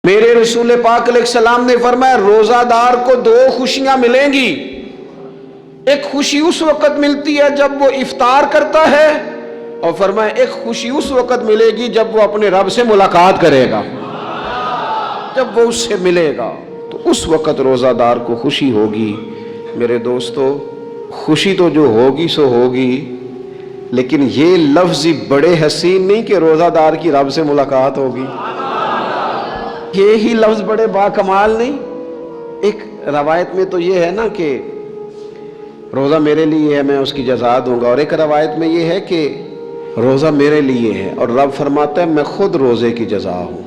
میرے رسول پاک علیہ السلام نے فرمایا روزہ دار کو دو خوشیاں ملیں گی. ایک خوشی اس وقت ملتی ہے جب وہ افطار کرتا ہے، اور فرمایا ایک خوشی اس وقت ملے گی جب وہ اپنے رب سے ملاقات کرے گا. جب وہ اس سے ملے گا تو اس وقت روزہ دار کو خوشی ہوگی. میرے دوستو، خوشی تو جو ہوگی سو ہوگی، لیکن یہ لفظ بڑے حسین نہیں کہ روزہ دار کی رب سے ملاقات ہوگی. یہی لفظ بڑے باکمال نہیں. ایک روایت میں تو یہ ہے نا کہ روزہ میرے لیے ہے، میں اس کی جزا دوں گا، اور ایک روایت میں یہ ہے کہ روزہ میرے لیے ہے اور رب فرماتا ہے میں خود روزے کی جزا ہوں.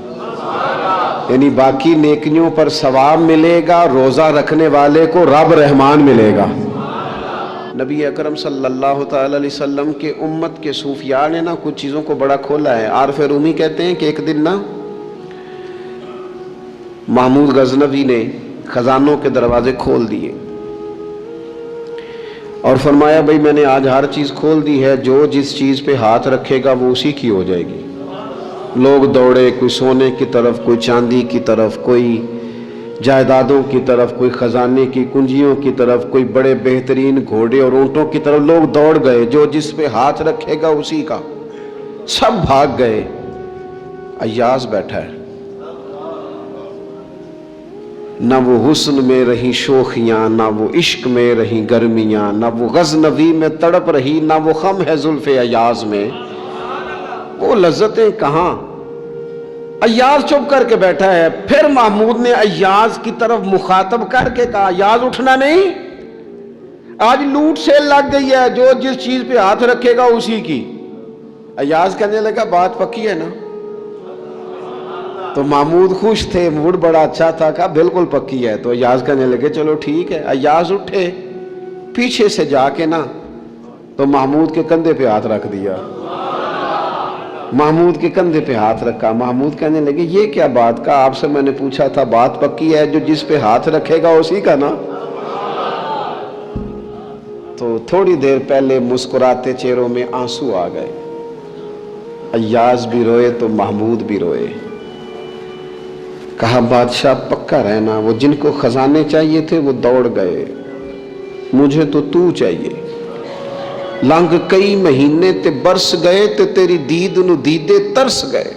یعنی باقی نیکیوں پر ثواب ملے گا، روزہ رکھنے والے کو رب رحمان ملے گا. نبی اکرم صلی اللہ تعالی علیہ وسلم کے امت کے صوفیاء نے نا کچھ چیزوں کو بڑا کھولا ہے. عارف رومی کہتے ہیں کہ ایک دن نا محمود غزنوی نے خزانوں کے دروازے کھول دیے اور فرمایا بھئی میں نے آج ہر چیز کھول دی ہے، جو جس چیز پہ ہاتھ رکھے گا وہ اسی کی ہو جائے گی. لوگ دوڑے، کوئی سونے کی طرف، کوئی چاندی کی طرف، کوئی جائیدادوں کی طرف، کوئی خزانے کی کنجیوں کی طرف، کوئی بڑے بہترین گھوڑے اور اونٹوں کی طرف. لوگ دوڑ گئے، جو جس پہ ہاتھ رکھے گا اسی کا. سب بھاگ گئے. ایاز بیٹھا ہے، نہ وہ حسن میں رہی شوخیاں، نہ وہ عشق میں رہی گرمیاں، نہ وہ غزنوی میں تڑپ رہی، نہ وہ خم ہے زلف ایاز میں، وہ لذتیں کہاں. ایاز چپ کر کے بیٹھا ہے. پھر محمود نے ایاز کی طرف مخاطب کر کے کہا ایاز اٹھنا نہیں، آج لوٹ سیل لگ گئی ہے، جو جس چیز پہ ہاتھ رکھے گا اسی کی. ایاز کہنے لگا بات پکی ہے نا. تو محمود خوش تھے، موڈ بڑا اچھا تھا، کہا بالکل پکی ہے. تو ایاز کہنے لگے چلو ٹھیک ہے. ایاز اٹھے، پیچھے سے جا کے نا تو محمود کے کندھے پہ ہاتھ رکھ دیا. محمود کے کندھے پہ ہاتھ رکھا. محمود کہنے لگے یہ کیا بات کا، آپ سے میں نے پوچھا تھا بات پکی ہے، جو جس پہ ہاتھ رکھے گا اسی کا نا. تو تھوڑی دیر پہلے مسکراتے چہروں میں آنسو آ گئے. ایاز بھی روئے تو محمود بھی روئے. کہا بادشاہ پکا رہنا، وہ جن کو خزانے چاہیے تھے وہ دوڑ گئے، مجھے تو چاہیے. لنگ کئی مہینے تے برس گئے تے تیری دید نو دیدے ترس گئے،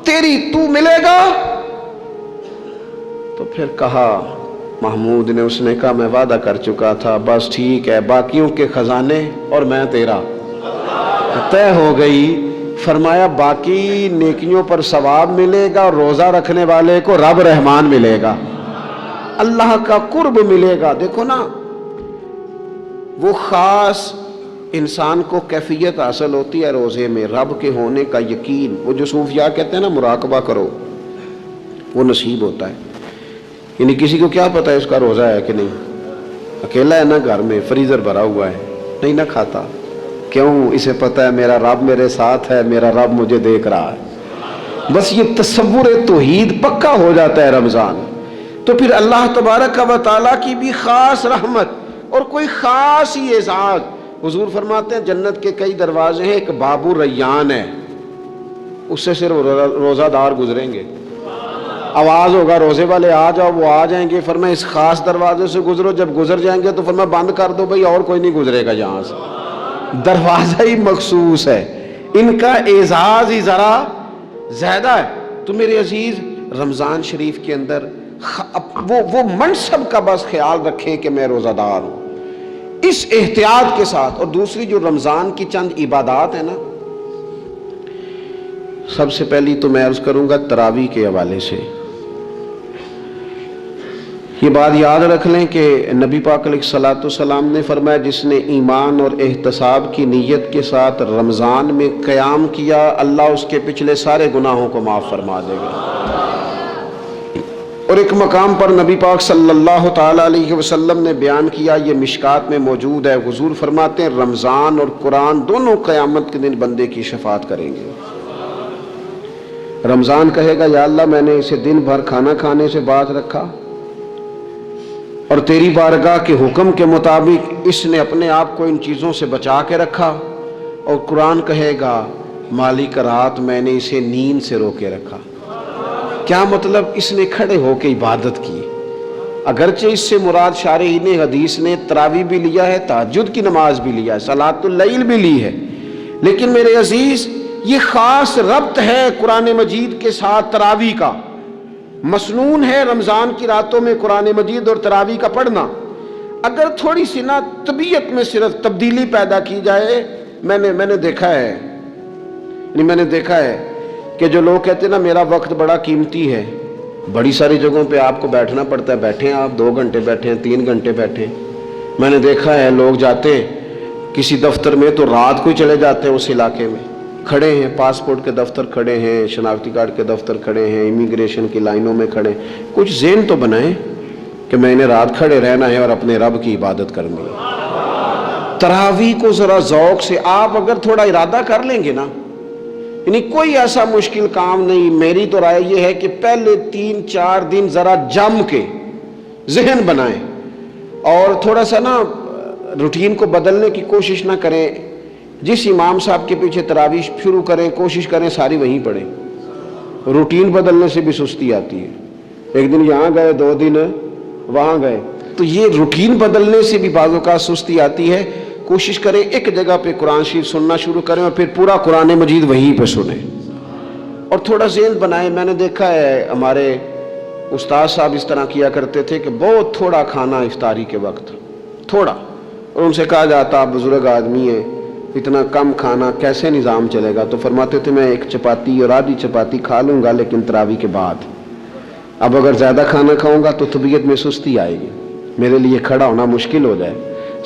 تیری تو ملے گا. تو پھر کہا محمود نے، اس نے کہا میں وعدہ کر چکا تھا، بس ٹھیک ہے، باقیوں کے خزانے اور میں تیرا طے ہو گئی. فرمایا باقی نیکیوں پر ثواب ملے گا، روزہ رکھنے والے کو رب رحمان ملے گا، اللہ کا قرب ملے گا. دیکھو نا، وہ خاص انسان کو کیفیت حاصل ہوتی ہے روزے میں، رب کے ہونے کا یقین. وہ جو صوفیاء کہتے ہیں نا مراقبہ کرو، وہ نصیب ہوتا ہے. یعنی کسی کو کیا پتا ہے اس کا روزہ ہے کہ نہیں، اکیلا ہے نا گھر میں، فریزر بھرا ہوا ہے، نہیں نہ کھاتا. کیوں؟ اسے پتا ہے میرا رب میرے ساتھ ہے، میرا رب مجھے دیکھ رہا ہے. بس یہ تصور توحید پکا ہو جاتا ہے رمضان. تو پھر اللہ تبارک و تعالیٰ کی بھی خاص رحمت اور کوئی خاص ہی اعزاز. حضور فرماتے ہیں جنت کے کئی دروازے ہیں، ایک باب الریان ہے، اس سے صرف روزہ دار گزریں گے. آواز ہوگا روزے والے آ جاؤ، وہ آ جائیں گے. فرمایا اس خاص دروازے سے گزرو. جب گزر جائیں گے تو فرمایا بند کر دو بھئی، اور کوئی نہیں گزرے گا یہاں سے. دروازہ ہی مخصوص ہے، ان کا اعزاز ہی ذرا زیادہ ہے. تو میرے عزیز، رمضان شریف کے اندر وہ منصب کا بس خیال رکھیں کہ میں روزہ دار ہوں، اس احتیاط کے ساتھ. اور دوسری جو رمضان کی چند عبادات ہیں نا، سب سے پہلی تو میں عرض کروں گا تراویح کے حوالے سے. یہ بات یاد رکھ لیں کہ نبی پاک علیہ الصلوۃ والسلام نے فرمایا جس نے ایمان اور احتساب کی نیت کے ساتھ رمضان میں قیام کیا، اللہ اس کے پچھلے سارے گناہوں کو معاف فرما دے گا. اور ایک مقام پر نبی پاک صلی اللہ تعالی علیہ وسلم نے بیان کیا، یہ مشکات میں موجود ہے. حضور فرماتے ہیں رمضان اور قرآن دونوں قیامت کے دن بندے کی شفاعت کریں گے. رمضان کہے گا یا اللہ میں نے اسے دن بھر کھانا کھانے سے باز رکھا اور تیری بارگاہ کے حکم کے مطابق اس نے اپنے آپ کو ان چیزوں سے بچا کے رکھا. اور قرآن کہے گا مالک رات میں نے اسے نیند سے روکے رکھا. کیا مطلب؟ اس نے کھڑے ہو کے عبادت کی. اگرچہ اس سے مراد شارحین حدیث نے تراویح بھی لیا ہے، تہجد کی نماز بھی لیا ہے، صلاۃ اللیل بھی لی ہے، لیکن میرے عزیز یہ خاص ربط ہے قرآن مجید کے ساتھ تراویح کا. مسنون ہے رمضان کی راتوں میں قرآن مجید اور تراویح کا پڑھنا. اگر تھوڑی سی نا طبیعت میں صرف تبدیلی پیدا کی جائے، میں نے دیکھا ہے کہ جو لوگ کہتے ہیں نا میرا وقت بڑا قیمتی ہے، بڑی ساری جگہوں پہ آپ کو بیٹھنا پڑتا ہے، بیٹھیں آپ 2 گھنٹے بیٹھیں، 3 گھنٹے بیٹھیں. میں نے دیکھا ہے لوگ جاتے کسی دفتر میں تو رات کو ہی چلے جاتے ہیں اس علاقے میں، کھڑے ہیں، پاسپورٹ کے دفتر کھڑے ہیں، شناختی کارڈ کے دفتر کھڑے ہیں، امیگریشن کی لائنوں میں کھڑے ہیں. کچھ ذہن تو بنائیں کہ میں نے رات کھڑے رہنا ہے اور اپنے رب کی عبادت کرنی ہے. تراویح کو ذرا ذوق سے آپ اگر تھوڑا ارادہ کر لیں گے نا، یعنی کوئی ایسا مشکل کام نہیں. میری تو رائے یہ ہے کہ پہلے 3-4 دن ذرا جم کے ذہن بنائیں اور تھوڑا سا نا روٹین کو بدلنے کی کوشش نہ کریں. جس امام صاحب کے پیچھے تراویح شروع کریں کوشش کریں ساری وہیں پڑھیں. روٹین بدلنے سے بھی سستی آتی ہے. ایک دن یہاں گئے، 2 دن وہاں گئے، تو یہ روٹین بدلنے سے بھی بعض اوقات سستی آتی ہے. کوشش کریں ایک جگہ پہ قرآن شریف سننا شروع کریں اور پھر پورا قرآن مجید وہیں پہ سنیں اور تھوڑا ذہن بنائیں. میں نے دیکھا ہے ہمارے استاد صاحب اس طرح کیا کرتے تھے کہ بہت تھوڑا کھانا افطاری کے وقت، تھوڑا، اور ان سے کہا جاتا آپ بزرگ آدمی ہیں، اتنا کم کھانا کیسے نظام چلے گا؟ تو فرماتے تھے میں 1 چپاتی اور آدھی چپاتی کھا لوں گا لیکن تراویح کے بعد. اب اگر زیادہ کھانا کھاؤں گا تو طبیعت میں سستی آئے گی، میرے لیے کھڑا ہونا مشکل ہو جائے.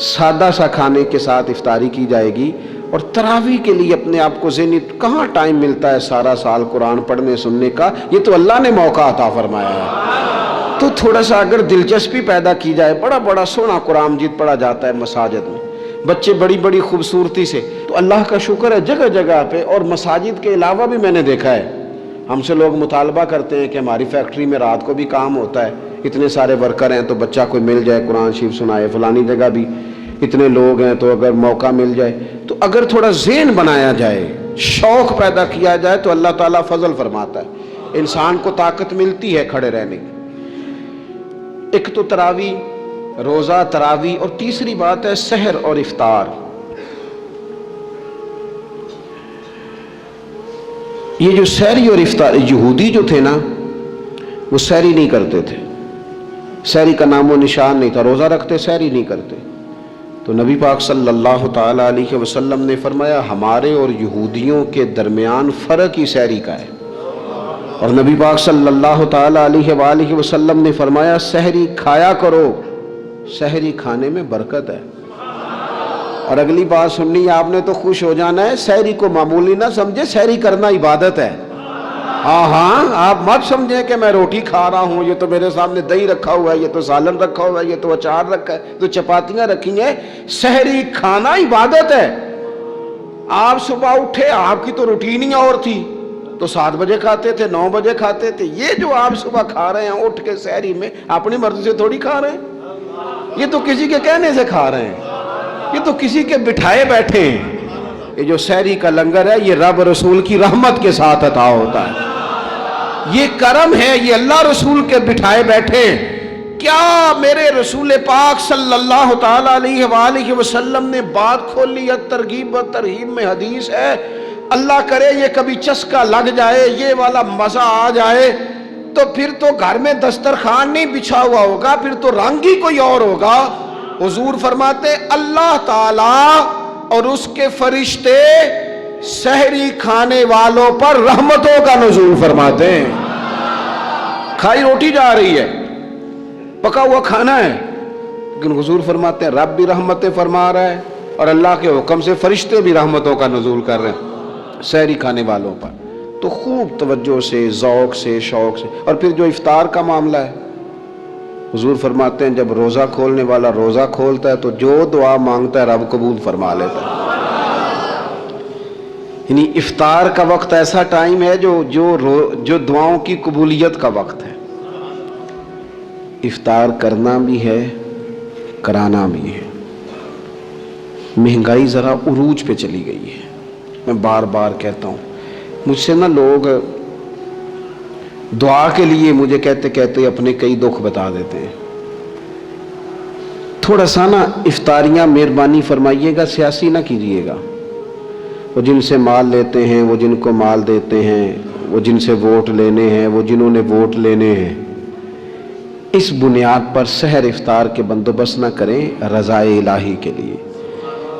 سادہ سا کھانے کے ساتھ افطاری کی جائے گی. اور تراویح کے لیے اپنے آپ کو ذہنی کہاں ٹائم ملتا ہے سارا سال قرآن پڑھنے سننے کا؟ یہ تو اللہ نے موقع عطا فرمایا ہے. تو تھوڑا سا اگر دلچسپی پیدا کی جائے، بڑا سونا قرآن مجید پڑھا جاتا ہے مساجد میں، بچے بڑی خوبصورتی سے. تو اللہ کا شکر ہے جگہ جگہ پہ. اور مساجد کے علاوہ بھی میں نے دیکھا ہے ہم سے لوگ مطالبہ کرتے ہیں کہ ہماری فیکٹری میں رات کو بھی کام ہوتا ہے، اتنے سارے ورکر ہیں تو بچہ کوئی مل جائے قرآن شریف سنائے، فلانی جگہ بھی اتنے لوگ ہیں تو اگر موقع مل جائے. تو اگر تھوڑا ذہن بنایا جائے، شوق پیدا کیا جائے تو اللہ تعالیٰ فضل فرماتا ہے، انسان کو طاقت ملتی ہے کھڑے رہنے کی. ایک تو تراویح، روزہ، تراویح، اور تیسری بات ہے سحر اور افطار. یہ جو سحری اور افطار، یہودی جو تھے نا وہ سحری نہیں کرتے تھے، سحری کا نام و نشان نہیں تھا، روزہ رکھتے سحری نہیں کرتے. تو نبی پاک صلی اللہ تعالیٰ علیہ وسلم نے فرمایا ہمارے اور یہودیوں کے درمیان فرق ہی سحری کا ہے. اور نبی پاک صلی اللہ تعالیٰ علیہ وآلہ وسلم نے فرمایا سحری کھایا کرو، سحری کھانے میں برکت ہے. اور اگلی بات سننی آپ نے تو خوش ہو جانا ہے، سحری کو معمولی نہ سمجھے، سحری کرنا عبادت ہے. ہاں آپ مت سمجھیں کہ میں روٹی کھا رہا ہوں، یہ تو میرے سامنے دہی رکھا ہوا ہے، یہ تو سالن رکھا ہوا ہے، یہ تو اچار رکھا ہے، تو چپاتیاں رکھی ہیں. سحری کھانا عبادت ہے. آپ صبح اٹھے، آپ کی تو روٹین ہی اور تھی، تو 7 بجے کھاتے تھے، 9 بجے کھاتے تھے. یہ جو آپ صبح کھا رہے ہیں اٹھ کے سحری میں، اپنی مرضی سے تھوڑی کھا رہے ہیں، یہ تو کسی کے کہنے سے کھا رہے ہیں، یہ تو کسی کے بٹھائے بیٹھے ہیں. یہ جو سحری کا لنگر ہے یہ رب رسول کی رحمت کے ساتھ عطا ہوتا ہے، یہ کرم ہے، یہ اللہ رسول کے بٹھائے بیٹھے. کیا میرے رسول پاک صلی اللہ تعالیٰ علیہ وآلہ وسلم نے بات کھولی ہے، ترغیب و ترہیب میں حدیث ہے. اللہ کرے یہ کبھی چسکا لگ جائے، یہ والا مزہ آ جائے تو پھر تو گھر میں دسترخوان نہیں بچھا ہوا ہوگا، پھر تو رنگ ہی کوئی اور ہوگا. حضور فرماتے اللہ تعالیٰ اور اس کے فرشتے سحری کھانے والوں پر رحمتوں کا نزول فرماتے ہیں. کھائی روٹی جا رہی ہے، پکا ہوا کھانا ہے، لیکن حضور فرماتے ہیں رب بھی رحمتیں فرما رہا ہے اور اللہ کے حکم سے فرشتے بھی رحمتوں کا نزول کر رہے ہیں سحری کھانے والوں پر. تو خوب توجہ سے، ذوق سے، شوق سے. اور پھر جو افطار کا معاملہ ہے، حضور فرماتے ہیں جب روزہ کھولنے والا روزہ کھولتا ہے تو جو دعا مانگتا ہے رب قبول فرما لیتا ہے. یعنی افطار کا وقت ایسا ٹائم ہے جو دعاؤں کی قبولیت کا وقت ہے. افطار کرنا بھی ہے، کرانا بھی ہے. مہنگائی ذرا عروج پہ چلی گئی ہے. میں بار بار کہتا ہوں، مجھ سے نا لوگ دعا کے لیے مجھے کہتے کہتے اپنے کئی دکھ بتا دیتے ہیں۔ تھوڑا سا نا افطاریاں مہربانی فرمائیے گا سیاسی نہ کیجیے گا۔ وہ جن سے مال لیتے ہیں، وہ جن کو مال دیتے ہیں، وہ جن سے ووٹ لینے ہیں، وہ جنہوں نے ووٹ لینے ہیں، اس بنیاد پر سحر افطار کے بندوبست نہ کریں رضا الہی کے لیے۔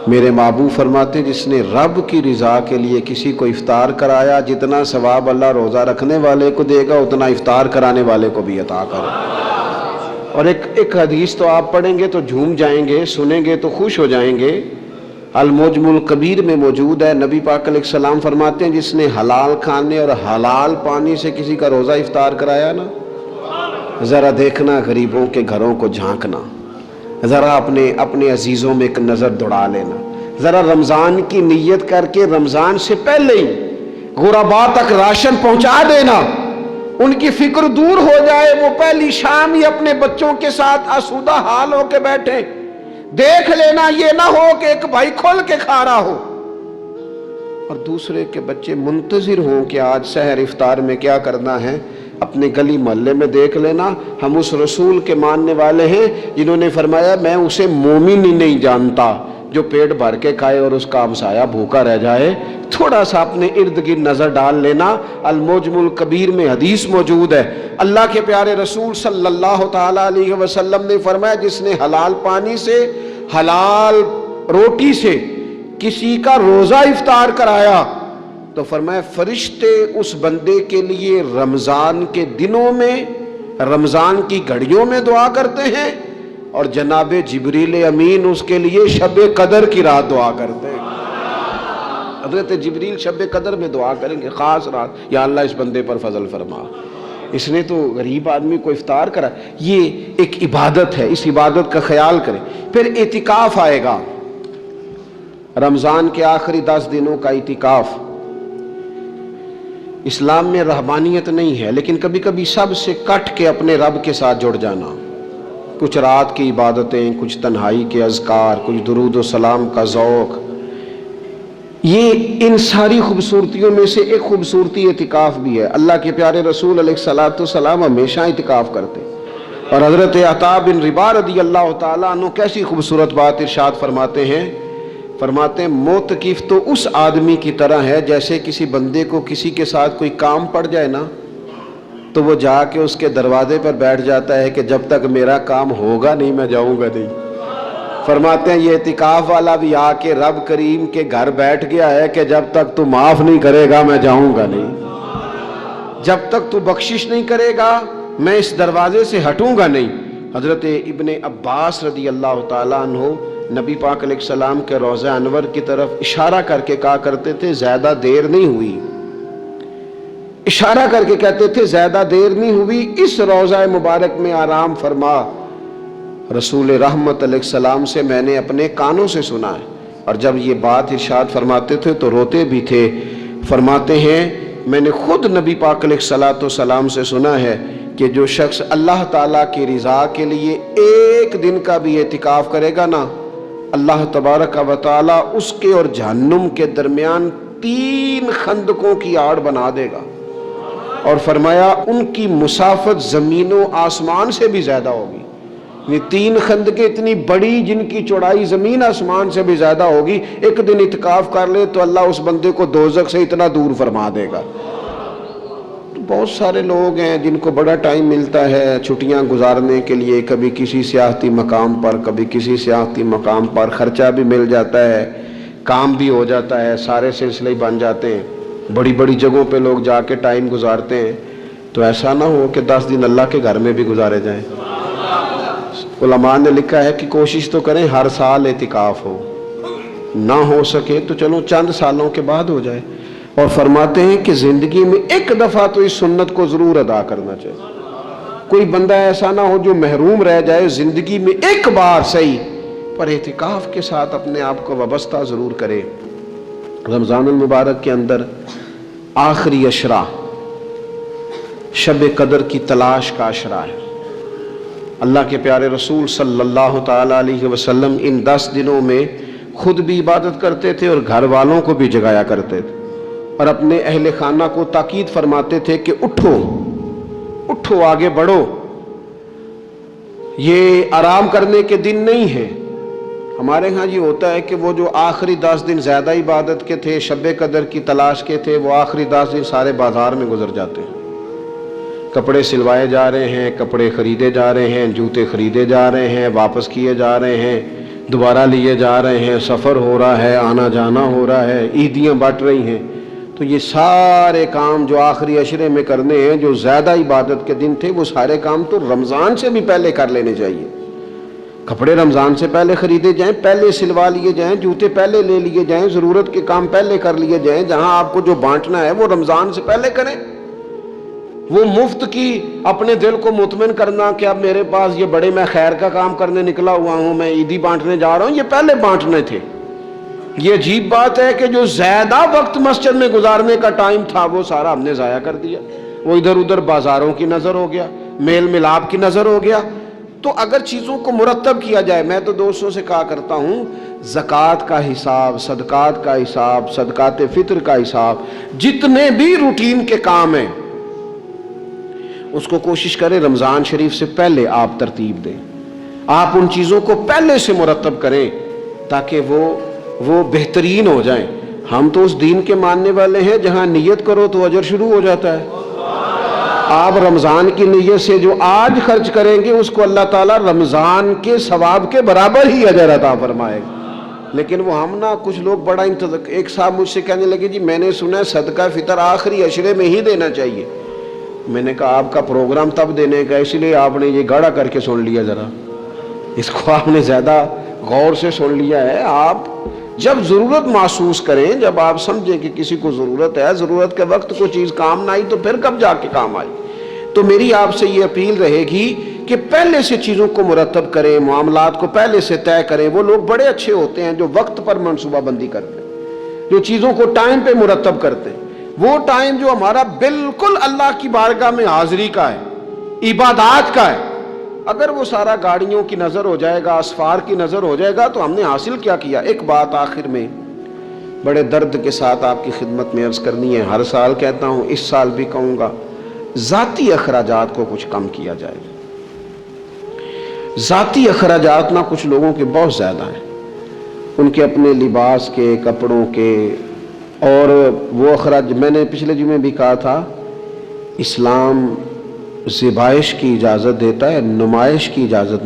میرے محبوب فرماتے جس نے رب کی رضا کے لیے کسی کو افطار کرایا، جتنا ثواب اللہ روزہ رکھنے والے کو دے گا اتنا افطار کرانے والے کو بھی عطا کرے۔ اور ایک حدیث تو آپ پڑھیں گے تو جھوم جائیں گے، سنیں گے تو خوش ہو جائیں گے، المعجم الکبیر میں موجود ہے۔ نبی پاک علیہ السلام فرماتے ہیں جس نے حلال کھانے اور حلال پانی سے کسی کا روزہ افطار کرایا نا، ذرا دیکھنا غریبوں کے گھروں کو جھانکنا، ذرا اپنے عزیزوں میں ایک نظر دوڑا لینا، ذرا رمضان کی نیت کر کے رمضان سے پہلے ہی غرباء تک راشن پہنچا دینا، ان کی فکر دور ہو جائے، وہ پہلی شام ہی اپنے بچوں کے ساتھ آسودہ حال ہو کے بیٹھے۔ دیکھ لینا یہ نہ ہو کہ ایک بھائی کھول کے کھا رہا ہو اور دوسرے کے بچے منتظر ہوں کہ آج سحر افطار میں کیا کرنا ہے۔ اپنے گلی محلے میں دیکھ لینا، ہم اس رسول کے ماننے والے ہیں جنہوں نے فرمایا میں اسے مومن ہی نہیں جانتا جو پیٹ بھر کے کھائے اور اس کا ہمسایہ بھوکا رہ جائے۔ تھوڑا سا اپنے ارد گرد نظر ڈال لینا، المعجم الکبیر میں حدیث موجود ہے۔ اللہ کے پیارے رسول صلی اللہ تعالی علیہ وسلم نے فرمایا جس نے حلال پانی سے، حلال روٹی سے کسی کا روزہ افطار کرایا تو فرمایا فرشتے اس بندے کے لیے رمضان کے دنوں میں، رمضان کی گھڑیوں میں دعا کرتے ہیں، اور جناب جبریل امین اس کے لیے شب قدر کی رات دعا کرتے ہیں۔ حضرت جبریل شب قدر میں دعا کریں گے، خاص رات، یا اللہ اس بندے پر فضل فرما، اس نے تو غریب آدمی کو افطار کرا۔ یہ ایک عبادت ہے، اس عبادت کا خیال کریں۔ پھر اعتکاف آئے گا، رمضان کے آخری 10 دنوں کا اعتکاف۔ اسلام میں رہبانیت نہیں ہے، لیکن کبھی کبھی سب سے کٹ کے اپنے رب کے ساتھ جڑ جانا، کچھ رات کی عبادتیں، کچھ تنہائی کے اذکار، کچھ درود و سلام کا ذوق، یہ ان ساری خوبصورتیوں میں سے ایک خوبصورتی اعتکاف بھی ہے۔ اللہ کے پیارے رسول علیہ الصلوۃ والسلام ہمیشہ اعتکاف کرتے، اور حضرت عطا بن رباح رضی اللہ تعالیٰ عنہ کیسی خوبصورت بات ارشاد فرماتے ہیں، فرماتے ہیں معتکف تو اس آدمی کی طرح ہے جیسے کسی بندے کو کسی کے ساتھ کوئی کام پڑ جائے نا تو وہ جا کے اس کے دروازے پر بیٹھ جاتا ہے کہ جب تک میرا کام ہوگا نہیں میں جاؤں گا نہیں۔ فرماتے ہیں یہ اعتکاف والا بھی آ کے رب کریم کے گھر بیٹھ گیا ہے کہ جب تک تو معاف نہیں کرے گا میں جاؤں گا نہیں، جب تک تو بخشش نہیں کرے گا میں اس دروازے سے ہٹوں گا نہیں۔ حضرت ابن عباس رضی اللہ تعالیٰ عنہ نبی پاک علیہ السلام کے روضہ انور کی طرف اشارہ کر کے کہا کرتے تھے زیادہ دیر نہیں ہوئی، اشارہ کر کے کہتے تھے زیادہ دیر نہیں ہوئی، اس روضہ مبارک میں آرام فرما۔ رسول رحمت علیہ السلام سے میں نے اپنے کانوں سے سنا ہے، اور جب یہ بات ارشاد فرماتے تھے تو روتے بھی تھے۔ فرماتے ہیں میں نے خود نبی پاک علیہ الصلوۃ والسلام سے سنا ہے کہ جو شخص اللہ تعالیٰ کی رضا کے لیے ایک دن کا بھی اعتکاف کرے گا نا، اللہ تبارک و تعالیٰ اس کے اور جہنم کے درمیان 3 خندقوں کی آڑ بنا دے گا، اور فرمایا ان کی مسافت زمین و آسمان سے بھی زیادہ ہوگی۔ یہ 3 خندقیں اتنی بڑی جن کی چوڑائی زمین آسمان سے بھی زیادہ ہوگی، ایک دن اعتکاف کر لے تو اللہ اس بندے کو دوزخ سے اتنا دور فرما دے گا۔ بہت سارے لوگ ہیں جن کو بڑا ٹائم ملتا ہے چھٹیاں گزارنے کے لیے، کبھی کسی سیاحتی مقام پر، کبھی کسی سیاحتی مقام پر، خرچہ بھی مل جاتا ہے، کام بھی ہو جاتا ہے، سارے سلسلے ہی بن جاتے ہیں، بڑی بڑی جگہوں پہ لوگ جا کے ٹائم گزارتے ہیں۔ تو ایسا نہ ہو کہ 10 دن اللہ کے گھر میں بھی گزارے جائیں۔ علماء نے لکھا ہے کہ کوشش تو کریں ہر سال اعتکاف ہو، نہ ہو سکے تو چلو چند سالوں کے بعد ہو جائے، اور فرماتے ہیں کہ زندگی میں ایک دفعہ تو اس سنت کو ضرور ادا کرنا چاہیے۔ کوئی بندہ ایسا نہ ہو جو محروم رہ جائے، زندگی میں ایک بار صحیح پر اعتکاف کے ساتھ اپنے آپ کو وابستہ ضرور کرے۔ رمضان المبارک کے اندر آخری عشرہ شب قدر کی تلاش کا عشرہ ہے۔ اللہ کے پیارے رسول صلی اللہ تعالی علیہ وسلم ان 10 دنوں میں خود بھی عبادت کرتے تھے اور گھر والوں کو بھی جگایا کرتے تھے، اور اپنے اہل خانہ کو تاکید فرماتے تھے کہ اٹھو اٹھو آگے بڑھو. یہ آرام کرنے کے دن نہیں ہے. ہمارے ہاں یہ ہوتا ہے کہ وہ جو آخری 10 دن زیادہ عبادت کے تھے, شب قدر کی تلاش کے تھے, وہ آخری 10 دن سارے بازار میں گزر جاتے ہیں. کپڑے سلوائے جا رہے ہیں, کپڑے خریدے جا رہے ہیں, جوتے خریدے جا رہے ہیں, واپس کیے جا رہے ہیں, دوبارہ لیے جا رہے ہیں, سفر ہو رہا ہے, آنا جانا ہو رہا ہے, عیدیاں بٹ رہی ہیں. تو یہ سارے کام جو آخری عشرے میں کرنے ہیں, جو زیادہ عبادت کے دن تھے, وہ سارے کام تو رمضان سے بھی پہلے کر لینے چاہیے. کپڑے رمضان سے پہلے خریدے جائیں, پہلے سلوا لیے جائیں, جوتے پہلے لے لیے جائیں, ضرورت کے کام پہلے کر لیے جائیں. جہاں آپ کو جو بانٹنا ہے وہ رمضان سے پہلے کریں. وہ مفت کی اپنے دل کو مطمئن کرنا کہ اب میرے پاس یہ بڑے میں خیر کا کام کرنے نکلا ہوا ہوں, میں عیدی بانٹنے جا رہا ہوں, یہ پہلے بانٹنے تھے. یہ عجیب بات ہے کہ جو زیادہ وقت مسجد میں گزارنے کا ٹائم تھا وہ سارا ہم نے ضائع کر دیا. وہ ادھر ادھر بازاروں کی نظر ہو گیا, میل ملاپ کی نظر ہو گیا. تو اگر چیزوں کو مرتب کیا جائے, میں تو دوستوں سے کہا کرتا ہوں, زکوٰۃ کا حساب, صدقات کا حساب, صدقات فطر کا حساب, جتنے بھی روٹین کے کام ہیں اس کو کوشش کریں رمضان شریف سے پہلے آپ ترتیب دیں. آپ ان چیزوں کو پہلے سے مرتب کریں تاکہ وہ بہترین ہو جائیں. ہم تو اس دین کے ماننے والے ہیں جہاں نیت کرو تو اجر شروع ہو جاتا ہے. آپ رمضان کی نیت سے جو آج خرچ کریں گے اس کو اللہ تعالیٰ رمضان کے ثواب کے برابر ہی اجر عطا فرمائے گا. لیکن وہ ہم نا کچھ لوگ بڑا ایک صاحب مجھ سے کہنے لگے, جی میں نے سنا ہے صدقہ فطر آخری عشرے میں ہی دینا چاہیے. میں نے کہا آپ کا پروگرام تب دینے کا, اس لیے آپ نے یہ گاڑا کر کے سن لیا, ذرا اس کو آپ نے زیادہ غور سے سن لیا ہے. آپ جب ضرورت محسوس کریں, جب آپ سمجھیں کہ کسی کو ضرورت ہے, ضرورت کے وقت کوئی چیز کام نہ آئی تو پھر کب جا کے کام آئی. تو میری آپ سے یہ اپیل رہے گی کہ پہلے سے چیزوں کو مرتب کریں, معاملات کو پہلے سے طے کریں. وہ لوگ بڑے اچھے ہوتے ہیں جو وقت پر منصوبہ بندی کرتے ہیں, جو چیزوں کو ٹائم پہ مرتب کرتے ہیں. وہ ٹائم جو ہمارا بالکل اللہ کی بارگاہ میں حاضری کا ہے, عبادات کا ہے, اگر وہ سارا گاڑیوں کی نظر ہو جائے گا, اسفار کی نظر ہو جائے گا, تو ہم نے حاصل کیا کیا. ایک بات آخر میں بڑے درد کے ساتھ آپ کی خدمت میں عرض کرنی ہے, ہر سال کہتا ہوں, اس سال بھی کہوں گا, ذاتی اخراجات کو کچھ کم کیا جائے. ذاتی اخراجات نہ کچھ لوگوں کے بہت زیادہ ہیں, ان کے اپنے لباس کے, کپڑوں کے, اور وہ اخراج. میں نے پچھلے جمعے بھی کہا تھا, اسلام ذبائش کی اجازت دیتا ہے, نمائش کی اجازت